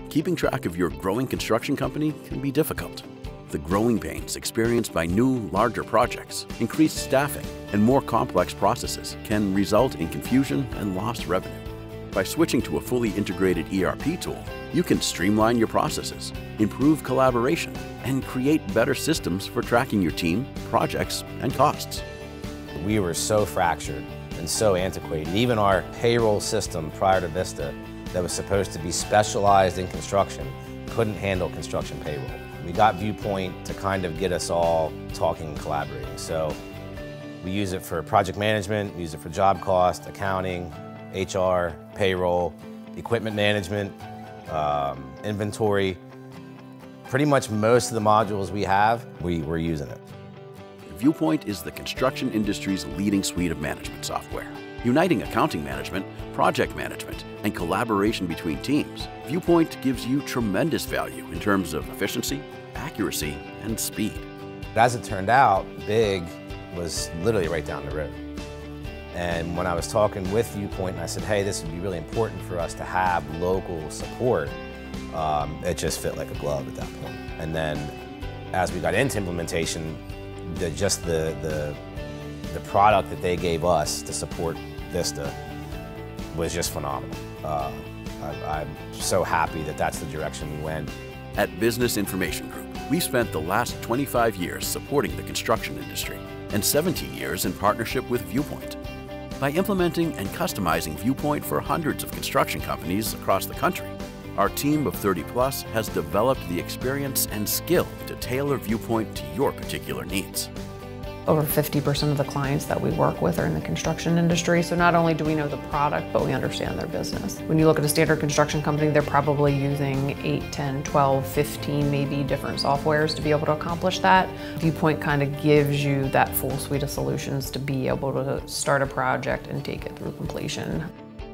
Keeping track of your growing construction company can be difficult. The growing pains experienced by new, larger projects, increased staffing, and more complex processes can result in confusion and lost revenue. By switching to a fully integrated ERP tool, you can streamline your processes, improve collaboration, and create better systems for tracking your team, projects, and costs. We were so fractured and so antiquated. Even our payroll system prior to Vista that was supposed to be specialized in construction couldn't handle construction payroll. We got Viewpoint to kind of get us all talking and collaborating. So we use it for project management, we use it for job cost, accounting, HR, payroll, equipment management, inventory. Pretty much most of the modules we have, we're using it. Viewpoint is the construction industry's leading suite of management software. Uniting accounting management, project management, and collaboration between teams, Viewpoint gives you tremendous value in terms of efficiency, accuracy, and speed. As it turned out, Big was literally right down the road. And when I was talking with Viewpoint and I said, hey, this would be really important for us to have local support, it just fit like a glove at that point. And then as we got into implementation, the product that they gave us to support Vista was just phenomenal. I'm so happy that that's the direction we went. At Business Information Group, we spent the last 25 years supporting the construction industry and 17 years in partnership with Viewpoint. By implementing and customizing Viewpoint for hundreds of construction companies across the country, our team of 30+ has developed the experience and skill to tailor Viewpoint to your particular needs. Over 50% of the clients that we work with are in the construction industry, so not only do we know the product, but we understand their business. When you look at a standard construction company, they're probably using 8, 10, 12, 15, maybe different softwares to be able to accomplish that. Viewpoint kind of gives you that full suite of solutions to be able to start a project and take it through completion.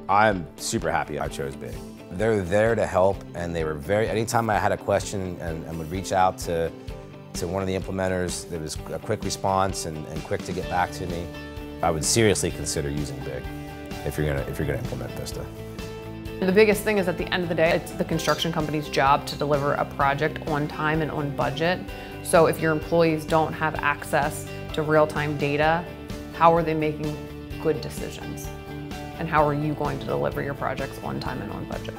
I'm super happy I chose Big. They're there to help, and they were anytime I had a question and would reach out to one of the implementers, there was a quick response and quick to get back to me. I would seriously consider using Big if you're gonna implement Vista. The biggest thing is at the end of the day, it's the construction company's job to deliver a project on time and on budget. So if your employees don't have access to real-time data, how are they making good decisions? And how are you going to deliver your projects on time and on budget?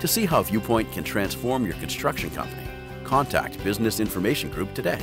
To see how Viewpoint can transform your construction company, contact Business Information Group today.